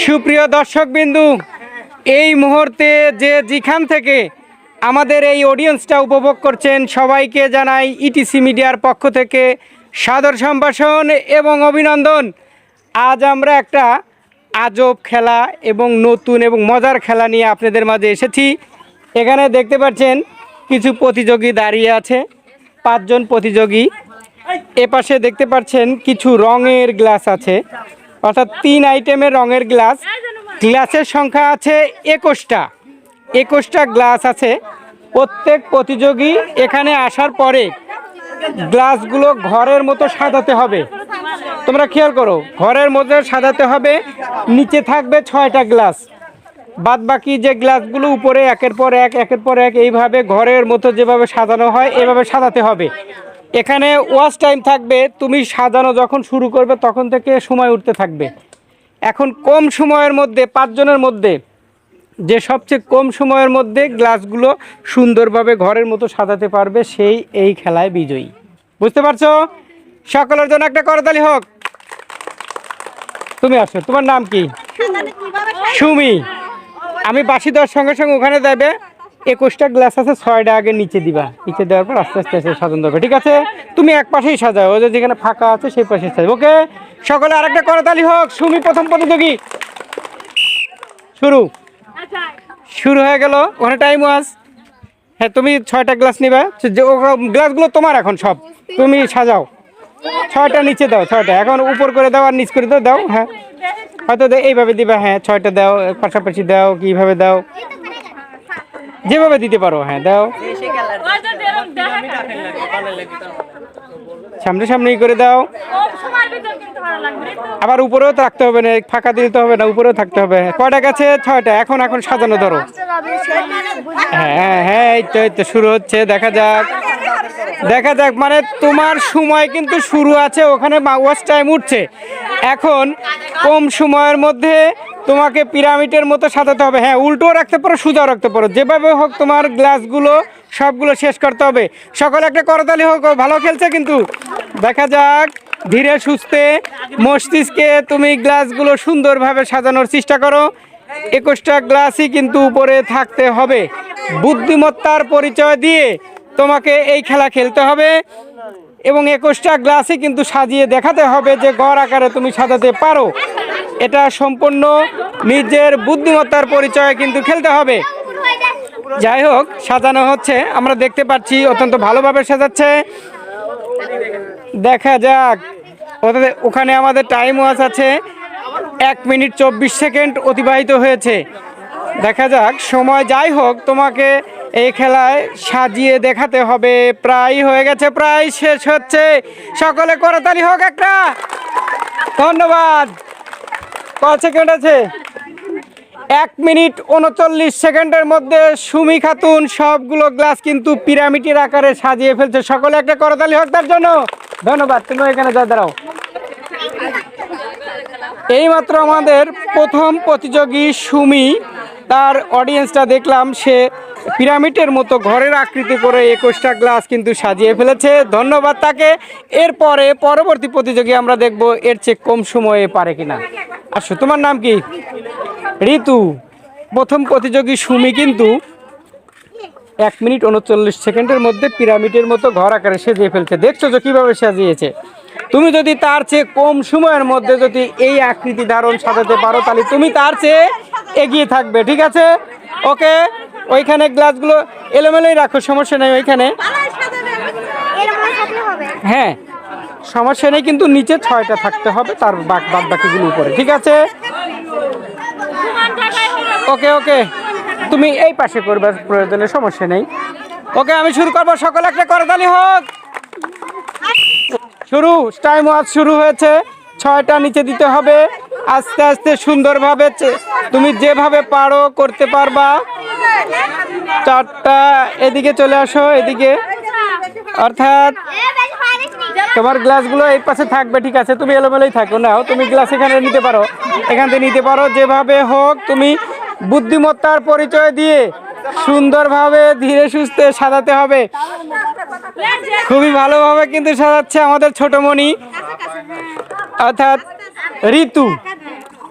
সুপ্রিয় দর্শকবিন্দু, এই মুহূর্তে যেখান থেকে আমাদের এই অডিয়েন্সটা উপভোগ করছেন সবাইকে জানাই ইটিসি মিডিয়ার পক্ষ থেকে সাদর সম্ভাষণ এবং অভিনন্দন। আজ আমরা একটা আজব খেলা এবং নতুন এবং মজার খেলা নিয়ে আপনাদের মাঝে এসেছি। এখানে দেখতে পাচ্ছেন কিছু প্রতিযোগী দাঁড়িয়ে আছে, 5 জন প্রতিযোগী। এপাশে দেখতে পাচ্ছেন কিছু রঙের গ্লাস আছে, অর্থাৎ 3 আইটেমের রঙের গ্লাস। গ্লাসের সংখ্যা আছে 21টা গ্লাস আছে। প্রত্যেক প্রতিযোগী এখানে আসার পরে গ্লাসগুলো ঘরের মতো সাজাতে হবে। তোমরা খেয়াল করো, ঘরের মধ্যে সাজাতে হবে। নিচে থাকবে 6টা গ্লাস, বাদ বাকি যে গ্লাসগুলো উপরে একের পর এক এইভাবে ঘরের মতো যেভাবে সাজানো হয় এভাবে সাজাতে হবে। এখানে ওয়াচ টাইম থাকবে, তুমি সাজানো যখন শুরু করবে তখন থেকে সময় উঠতে থাকবে। এখন কম সময়ের মধ্যে 5 জনের মধ্যে যে সবচেয়ে কম সময়ের মধ্যে গ্লাসগুলো সুন্দরভাবে ঘরের মতো সাজাতে পারবে সেই এই খেলায় বিজয়ী। বুঝতে পারছো? সকলের জন্য একটা করতালি হোক। তুমি আসো, তোমার নাম কি? সুমি। আমি বাঁশি দেওয়ার সঙ্গে সঙ্গে ওখানে যাবে। 21টা গ্লাস আছে, 6টা আগে নিচে দিবা। নিচে দেওয়ার পর আস্তে আস্তে সাজানো হবে, ঠিক আছে? তুমি এক পাশেই সাজাও, ওই যেখানে ফাঁকা আছে সেই পাশে সাজাও। ওকে, সকলে আরেকটা করতালি হোক। সুমি প্রথম প্রতিযোগী। শুরু হয়ে গেল। ওখানে টাইম ওয়াজ। হ্যাঁ, তুমি 6টা গ্লাস নিবা। গ্লাসগুলো তোমার এখন সব, তুমি সাজাও। 6টা নিচে দাও, 6টা এখন উপর করে দাও আর নিচ করে দাও। হ্যাঁ, হয়তো এইভাবে দিবা। হ্যাঁ, 6টা দাও, পাশাপাশি দাও, কিভাবে দাও, যেভাবে দিতে পারো। হ্যাঁ, দাও, সামনে সামনেই করে দাও। আবার উপরেও রাখতে হবে না, ফাঁকা দিতে হবে না, উপরেও থাকতে হবে। কয়টা গেছে? 6টা। এখন সাজানো ধরো। হ্যাঁ হ্যাঁ, এই তো শুরু হচ্ছে। দেখা যাক। মানে তোমার সময় কিন্তু শুরু আছে, ওখানে ওয়াচ টাইম উঠছে। এখন কম সময়ের মধ্যে তোমাকে পিরামিডের মতো সাজাতে হবে। হ্যাঁ, উল্টো রাখতে পারো, সোজাও রাখতে পারো, যেভাবে হোক তোমার গ্লাসগুলো সবগুলো শেষ করতে হবে। সকলে একটা করতালি হোক। ভালো খেলছে কিন্তু। দেখা যাক, ধীরে সুস্থে মস্তিষ্কে তুমি গ্লাসগুলো সুন্দরভাবে সাজানোর চেষ্টা করো। 21টা গ্লাসই কিন্তু উপরে থাকতে হবে। বুদ্ধিমত্তার পরিচয় দিয়ে তোমাকে এই খেলা খেলতে হবে এবং 21টা গ্লাসই কিন্তু সাজিয়ে দেখাতে হবে যে গড় আকারে তুমি সাজাতে পারো। এটা সম্পূর্ণ নিজের বুদ্ধিমত্তার পরিচয় কিন্তু খেলতে হবে। যাই হোক, সাজানো হচ্ছে, আমরা দেখতে পাচ্ছি অত্যন্ত ভালোভাবে সাজাচ্ছে। দেখা যাক। ওখানে আমাদের টাইম ওয়াচ আছে, 1 মিনিট 24 সেকেন্ড অতিবাহিত হয়েছে। দেখা যাক সময় যাই হোক, তোমাকে এই খেলায় সাজিয়ে দেখাতে হবে। প্রায় হয়ে গেছে, প্রায় শেষ হচ্ছে। সকলে করতালি হোক একটা। ধন্যবাদ। কত সেকেন্ড আছে? 1 মিনিট 39 সেকেন্ডের মধ্যে সুমি খাতুন সবগুলো গ্লাস কিন্তু পিরামিডের আকারে সাজিয়ে ফেলছে। সকলে একটা করতালি হোক তার জন্য। ধন্যবাদ। তুমি এখানে যা দাঁড়াও। এইমাত্র আমাদের প্রথম প্রতিযোগী সুমি, তার অডিয়েন্সটা দেখলাম, সে পিরামিডের মতো ঘরের আকৃতি করে 21টা গ্লাস কিন্তু সাজিয়ে ফেলেছে। ধন্যবাদ তাকে। এরপরে পরবর্তী প্রতিযোগী আমরা দেখব এর চেয়ে কম সময়ে পারে কিনা। আসো, তোমার নাম কি? ঋতু। প্রথম প্রতিযোগী সুমি কিন্তু 1 মিনিট 39 সেকেন্ডের মধ্যে পিরামিডের মতো ঘর আকারে সাজিয়ে ফেলছে। দেখছো যে কিভাবে সাজিয়েছে। তুমি যদি তার চেয়ে কম সময়ের মধ্যে যদি এই আকৃতি ধারণ সাজাতে পারো তাহলে তুমি তার চেয়ে এগিয়ে থাকবে, ঠিক আছে? ওকে, ওইখানে গ্লাসগুলো এলোমেলোই রাখো, সমস্যা নেই। ওইখানে হ্যাঁ, সমস্যা নেই, কিন্তু নিচে 6টা থাকতে হবে, তার বাদ বাকিগুলো উপরে, ঠিক আছে? ওকে, তুমি এই পাশে করবে প্রয়োজনে, সমস্যা নেই। ওকে, আমি শুরু করবো। সকলে একটা করতালি হোক। শুরু। টাইম ওয়াচ শুরু হয়েছে। 6টা নিচে দিতে হবে। আস্তে আস্তে সুন্দরভাবে তুমি যেভাবে পারো করতে পারবা। 4টা এদিকে চলে আসো, এদিকে, অর্থাৎ তোমার গ্লাসগুলো এই পাশে থাকবে, ঠিক আছে? তুমি এলোমেলোই থাকো নাও, তুমি গ্লাস এখানে নিতে পারো, এখান থেকে নিতে পারো। যেভাবে হোক তুমি বুদ্ধিমত্তার পরিচয় দিয়ে সুন্দরভাবে ধীরে সুস্থে সাজাতে হবে। খুবই ভালোভাবে কিন্তু সাজাচ্ছে আমাদের ছোটমণি, অর্থাৎ ঋতু।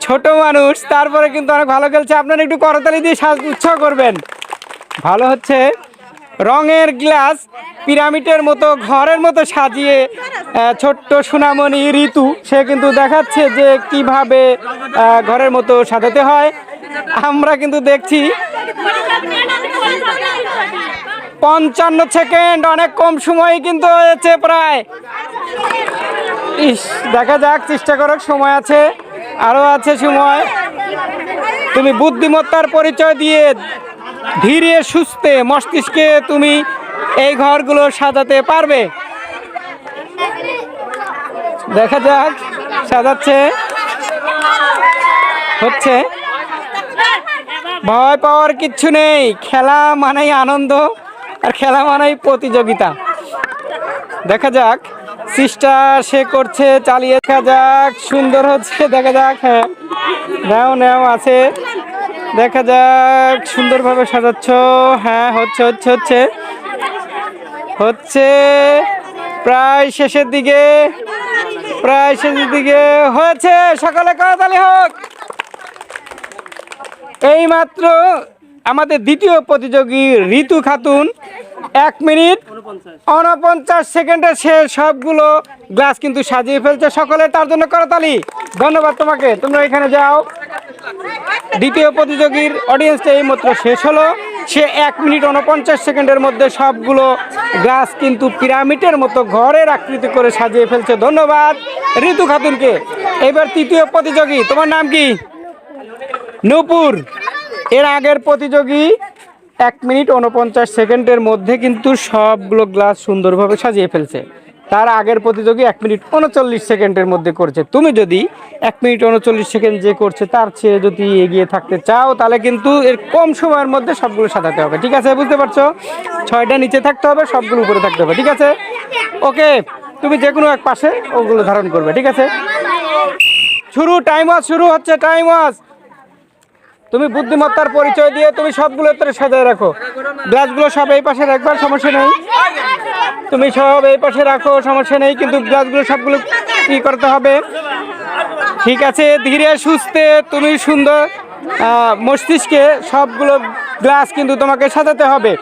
ছোট মানুষ, তারপরে কিন্তু অনেক ভালো খেলছে। আপনারা একটু করতালি দিয়ে উৎসাহ করবেন। ভালো হচ্ছে। রঙের গ্লাস পিরামিডের মতো ঘরের মতো সাজিয়ে ছোট্ট সোনামণি ঋতু সে কিন্তু দেখাচ্ছে যে কিভাবে ঘরের মতো সাজাতে হয়। আমরা কিন্তু দেখছি 55 সেকেন্ড, অনেক কম সময় কিন্তু হয়েছে প্রায়। দেখা যাক, চেষ্টা করো, সময় আছে, আরো আছে সময়। তুমি বুদ্ধিমত্তার পরিচয় দিয়ে ধীরে সুস্থে মস্তিষ্কে তুমি এই ঘরগুলো সাজাতে পারবে। দেখা যাক, সাজাচ্ছে, হচ্ছে। ভয় পাওয়ার কিচ্ছু নেই, খেলা মানেই আনন্দ, আর খেলা মানেই প্রতিযোগিতা। দেখা যাক, চেষ্টা সে করছে, চালিয়ে দেখা যাক, সুন্দর হচ্ছে। দেখা যাক, হ্যাঁ, নেও আছে। দেখা যাক, সুন্দরভাবে সাজাচ্ছ। হ্যাঁ, হচ্ছে প্রায় শেষের দিকে, হয়েছে। সকালে করতালি হোক। এইমাত্র আমাদের দ্বিতীয় প্রতিযোগী ঋতু খাতুন 1 মিনিট 49 সেকেন্ডে সে সবগুলো গ্লাস কিন্তু সাজিয়ে ফেলছে। সকলে তার জন্য করতালি। ধন্যবাদ তোমাকে, তোমরা এখানে যাও। দ্বিতীয় প্রতিযোগীর অডিয়েন্সটা এইমাত্র শেষ হলো। সে 1 মিনিট 49 সেকেন্ডের মধ্যে সবগুলো গ্লাস কিন্তু পিরামিডের মতো ঘরের আকৃতি করে সাজিয়ে ফেলছে। ধন্যবাদ ঋতু খাতুনকে। এবার তৃতীয় প্রতিযোগী, তোমার নাম কি? নূপুর। এর আগের প্রতিযোগী 1 মিনিট 49 সেকেন্ডের মধ্যে কিন্তু সবগুলো গ্লাস সুন্দরভাবে সাজিয়ে ফেলছে। তার আগের প্রতিযোগী 1 মিনিট 39 সেকেন্ডের মধ্যে করছে। তুমি যদি 1 মিনিট 39 সেকেন্ড যে করছে তার চেয়ে যদি এগিয়ে থাকতে চাও, তাহলে কিন্তু এর কম সময়ের মধ্যে সবগুলো সাজাতে হবে। ঠিক আছে, বুঝতে পারছো? 6টা নিচে থাকতে হবে, সবগুলো উপরে থাকতে হবে। ঠিক আছে, ওকে। তুমি যে কোনো এক পাশে ওগুলো ধারণ করবে। ঠিক আছে, টাইম শুরু হচ্ছে। Time was. তুমি বুদ্ধিমত্তার পরিচয় দিয়ে তুমি সবগুলো সাজায় রাখো। গ্লাসগুলো সব এই পাশে রাখবার, সমস্যা নেই। তুমি সব এই পাশে রাখো, সমস্যা নেই, কিন্তু গ্লাসগুলো সবগুলো কি করতে হবে। ঠিক আছে, ধীরে সুস্থে তুমি সুন্দর মস্তিষ্কে সবগুলো গ্লাস কিন্তু তোমাকে সাজাতে হবে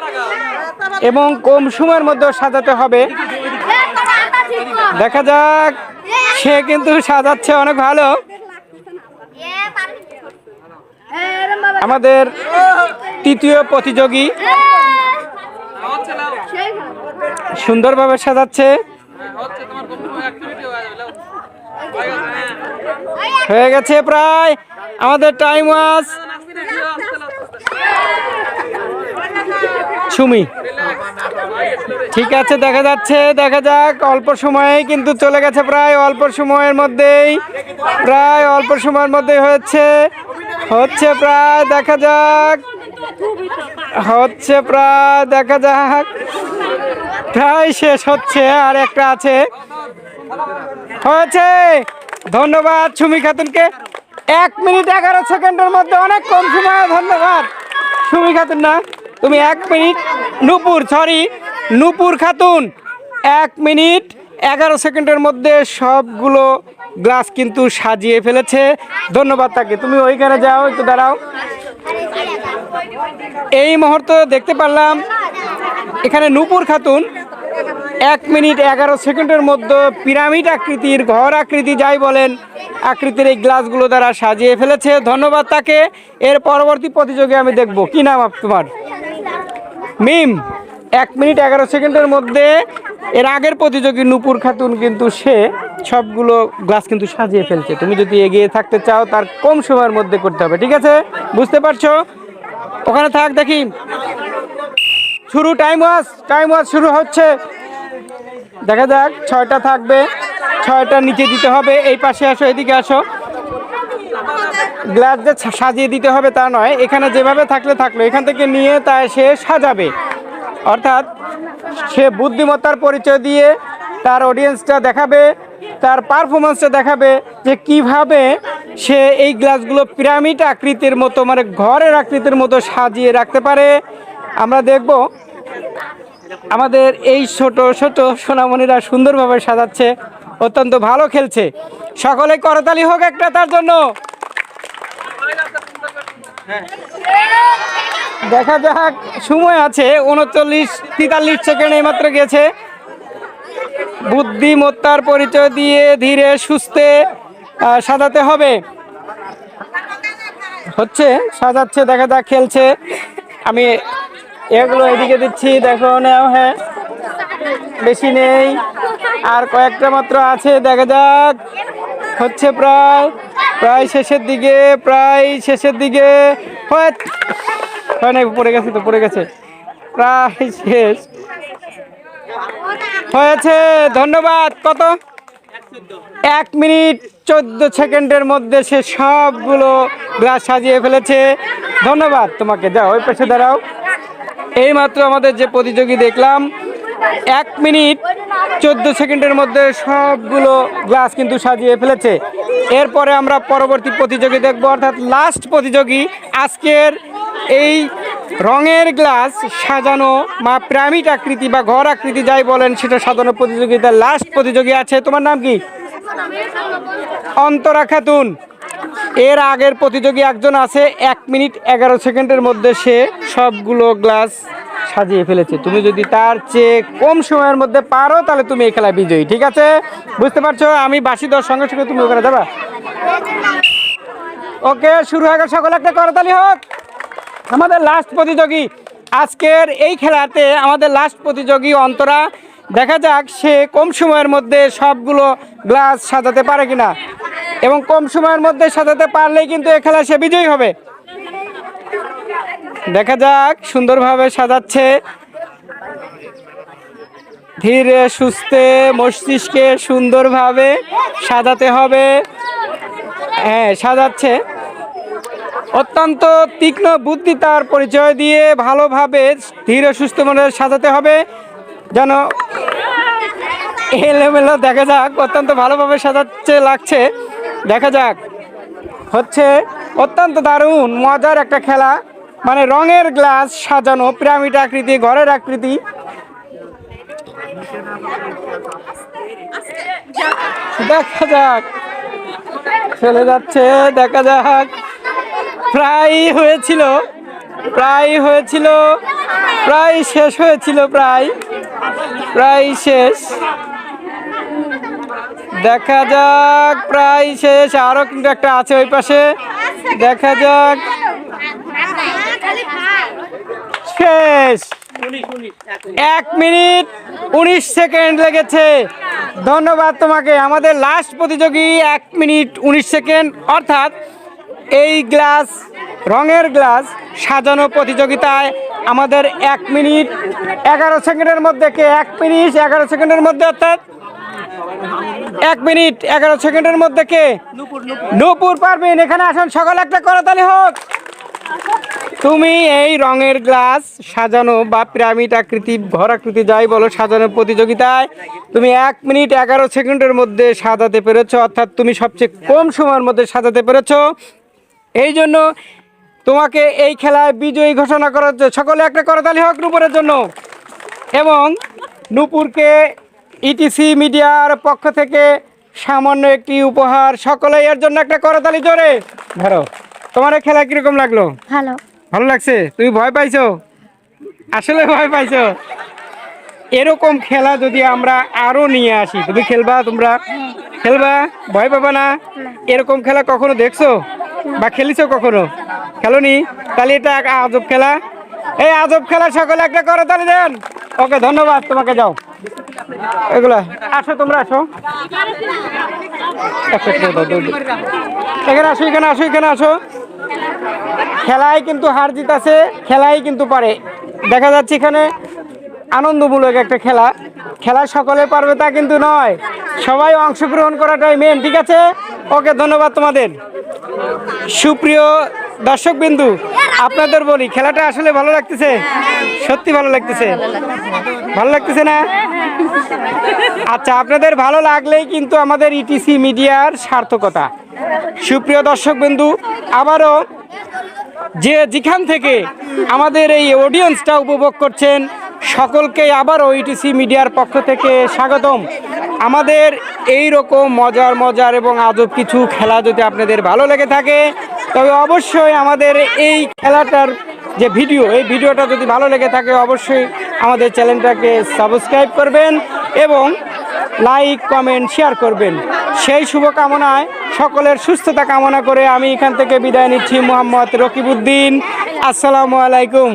এবং কম সময়ের মধ্যে সাজাতে হবে। দেখা যাক, সে কিন্তু সাজাচ্ছে অনেক ভালো। আমাদের তৃতীয় প্রতিযোগী সুন্দরভাবে সাজাচ্ছে। হয়ে গেছে প্রায় আমাদের টাইম ওয়াজ। সুমি, ঠিক আছে, দেখা যাচ্ছে। দেখা যাক, অল্প সময়ে কিন্তু চলে গেছে, প্রায় অল্প সময়ের মধ্যেই হচ্ছে প্রায়। দেখা যাক, প্রায় শেষ হচ্ছে, আর একটা আছে। হয়েছে। ধন্যবাদ সুমি খাতুনকে। 1 মিনিট 11 সেকেন্ডের মধ্যে, অনেক কম সময়। ধন্যবাদ সুমি খাতুন, না তুমি 1 মিনিট, নূপুর খাতুন 1 মিনিট 11 সেকেন্ডের মধ্যে সবগুলো গ্লাস কিন্তু সাজিয়ে ফেলেছে। ধন্যবাদ তাকে। তুমি ওইখানে যাও, একটু দাঁড়াও। এই মুহূর্তে দেখতে পারলাম এখানে নূপুর খাতুন 1 মিনিট 11 সেকেন্ডের মধ্যে পিরামিড আকৃতির, ঘর আকৃতি যাই বলেন, আকৃতির এই গ্লাসগুলো দ্বারা সাজিয়ে ফেলেছে। ধন্যবাদ তাকে। এর পরবর্তী প্রতিযোগী আমি দেখব। কি নাম তোমার? মিম। 1 মিনিট 11 সেকেন্ডের মধ্যে এর আগের প্রতিযোগী নূপুর খাতুন কিন্তু সে সবগুলো গ্লাস কিন্তু সাজিয়ে ফেলছে। তুমি যদি এগিয়ে থাকতে চাও, তার কম সময়ের মধ্যে করতে হবে। ঠিক আছে, বুঝতে পারছো? ওখানে থাক, দেখি। টাইম ওয়াজ শুরু হচ্ছে। দেখা যাক, 6টা থাকবে, 6টা নিচে দিতে হবে। এই পাশে আসো, এদিকে আসো। গ্লাস যে সাজিয়ে দিতে হবে তা নয়, এখানে যেভাবে থাকলো, এখান থেকে নিয়ে তাই সে সাজাবে। অর্থাৎ সে বুদ্ধিমত্তার পরিচয় দিয়ে তার অডিয়েন্সটা দেখাবে, তার পারফরমেন্সটা দেখাবে যে কিভাবে সে এই গ্লাসগুলো পিরামিড আকৃতির মতো, মানে ঘরের আকৃতির মতো সাজিয়ে রাখতে পারে। আমরা দেখব আমাদের এই ছোট সোনামণিরা সুন্দরভাবে সাজাচ্ছে, অত্যন্ত ভালো খেলছে। সকলে করতালি হোক একটা তার জন্য। দেখা যাক, সময় আছে 39-43 সেকেন্ড এইমাত্র গেছে। বুদ্ধিমত্তার পরিচয় দিয়ে ধীরে সুস্থে সাজাতে হবে। হচ্ছে, সাজাচ্ছে, দেখা যাক, খেলছে। আমি এগুলো এদিকে দিচ্ছি, দেখো নাও। হ্যাঁ, বেশি নেই, আর কয়েকটা মাত্র আছে, দেখা যাক। হচ্ছে প্রায় প্রায় শেষের দিকে, প্রায় শেষের দিকে। হয় না, পড়ে গেছে তো, পড়ে গেছে, প্রায় শেষ হয়েছে। ধন্যবাদ। কত? 1 মিনিট 14 সেকেন্ডের মধ্যে সে সবগুলো গ্লাস সাজিয়ে ফেলেছে। ধন্যবাদ তোমাকে। যাও, ওই পাশে দাঁড়াও। এইমাত্র আমাদের যে প্রতিযোগী দেখলাম 1 মিনিট 14 সেকেন্ডের মধ্যে সবগুলো গ্লাস কিন্তু সাজিয়ে ফেলেছে। এরপরে আমরা পরবর্তী প্রতিযোগী দেখব, অর্থাৎ লাস্ট প্রতিযোগী আজকের এই রঙের গ্লাস সাজানো বা পিরামিড আকৃতি বা ঘর আকৃতি যাই বলেন সেটা সাজানো প্রতিযোগিতার লাস্ট প্রতিযোগী আছে। তোমার নাম কি? অন্তরা খাতুন। এর আগের প্রতিযোগী একজন আছে, 1 মিনিট 11 সেকেন্ডের মধ্যে সে সবগুলো গ্লাস সাজিয়ে ফেলেছে। তুমি যদি তার চেয়ে কম সময়ের মধ্যে পারো তাহলে তুমি এই খেলায় বিজয়ী। ঠিক আছে, বুঝতে পারছো? আমি বাসি দেওয়ার সঙ্গে সঙ্গে তুমি ওখানে যাবা। ওকে, শুরু হয়ে গেল। সকলে একটা করতালি হোক। আমাদের লাস্ট প্রতিযোগী আজকের এই খেলাতে, আমাদের লাস্ট প্রতিযোগী অন্তরা। দেখা যাক সে কম সময়ের মধ্যে সবগুলো গ্লাস সাজাতে পারে কিনা, এবং কম সময়ের মধ্যে সাজাতে পারলেই কিন্তু এই খেলা সে বিজয়ী হবে। দেখা যাক, সুন্দরভাবে সাজাচ্ছে, ধীরে সুস্থে মস্তিষ্কে সুন্দরভাবে সাজাতে হবে। হ্যাঁ, সাজাচ্ছে। অত্যন্ত তীক্ষ্ণ বুদ্ধি তার পরিচয় দিয়ে ভালোভাবে ধীরে সুস্থ মনে সাজাতে হবে, যেন এলোমেলো। দেখা যাক, অত্যন্ত ভালোভাবে সাজাচ্ছে লাগছে। দেখা যাক, হচ্ছে অত্যন্ত দারুণ মজার একটা খেলা, মানে রঙের গ্লাস সাজানো পিরামিড আকৃতি, ঘরের আকৃতি। দেখা যাক, চলে যাচ্ছে। দেখা যাক, প্রায় হয়েছিল, প্রায় হয়েছিল, প্রায় শেষ হয়েছিল, প্রায় শেষ। দেখা যাক, প্রায় শেষ। আরো কিন্তু একটা আছে ওই পাশে। দেখা যাক, শেষ। 1 মিনিট 19 সেকেন্ড লেগেছে। ধন্যবাদ তোমাকে। আমাদের লাস্ট প্রতিযোগী 1 মিনিট 19 সেকেন্ড, অর্থাৎ এই গ্লাস, রঙের গ্লাস সাজানো প্রতিযোগিতায় আমাদের 1 মিনিট 11 সেকেন্ডের মধ্যে কে? 1 মিনিট 11 সেকেন্ডের মধ্যে, অর্থাৎ 1 মিনিট 11 সেকেন্ডের মধ্যে কে? নূপুর পারবেন। এখানে আসুন, সকলে একটা করতালি হোক। তুমি এই রঙের গ্লাস সাজানো বা পিরামিড আকৃতি, ঘর আকৃতি যাই বলো, সাজানো প্রতিযোগিতায় তুমি 1 মিনিট 11 সেকেন্ডের মধ্যে সাজাতে পেরেছো, অর্থাৎ তুমি সবচেয়ে কম সময়ের মধ্যে সাজাতে পেরেছো। এই জন্য তোমাকে এই খেলায় বিজয়ী ঘোষণা করা হচ্ছে। সকলে একটা করতালি হোক নূপুরের জন্য। এবং নূপুরকে ইটিসি মিডিয়ার পক্ষ থেকে সামান্য একটি উপহার। সকলে এর জন্য একটা করতালি জোরে। ধরো, তোমার এই খেলা কিরকম লাগলো? ভালো। ভালো লাগছে? তুমি ভয় পাইছো? আসলে ভয় পাইছো? এরকম খেলা যদি আমরা আরো নিয়ে আসি, তুমি খেলবা? তোমরা খেলবা? ভয় পাবা না? এরকম খেলা কখনো দেখছো বা খেলিছো কখনো? খেলোনি? তাহলে এটা এক আজব খেলা। এই আজব খেলা সকলে একটা করতালি দেন। ওকে, ধন্যবাদ তোমাকে। যাও, এগুলা আসো, তোমরা আসো, এখানে আসো, এখানে আসো, এখানে আসো। খেলায় কিন্তু হার জিত আছে, খেলাই কিন্তু পারে। দেখা যাচ্ছে এখানে আনন্দমূলক একটা খেলা। খেলা সকলে পারবে তা কিন্তু নয়, সবাই অংশগ্রহণ করাটাই মেন। ঠিক আছে, ওকে, ধন্যবাদ তোমাদের। সুপ্রিয় দর্শকবিন্দু, আপনাদের বলি, খেলাটা আসলে ভালো লাগতেছে? সত্যি ভালো লাগতেছে? ভালো লাগতেছে না? আচ্ছা, আপনাদের ভালো লাগলেই কিন্তু আমাদের ইটিসি মিডিয়ার সার্থকতা। সুপ্রিয় দর্শকবিন্দু, আবারও যেখান থেকে আমাদের এই অডিয়েন্সটা উপভোগ করছেন সকলকে আবারও ইটিসি মিডিয়ার পক্ষ থেকে স্বাগতম। আমাদের এই রকম মজার এবং আজব কিছু খেলা যদি আপনাদের ভালো লেগে থাকে তবে অবশ্যই আমাদের এই খেলাটার যে ভিডিও, এই ভিডিওটা যদি ভালো লেগে থাকে অবশ্যই আমাদের চ্যানেলটাকে সাবস্ক্রাইব করবেন এবং লাইক কমেন্ট শেয়ার করবেন। সেই শুভকামনায় সকলের সুস্থতা কামনা করে আমি এখান থেকে বিদায় নিচ্ছি। মোহাম্মদ রকিবউদ্দিন, আসসালামু আলাইকুম।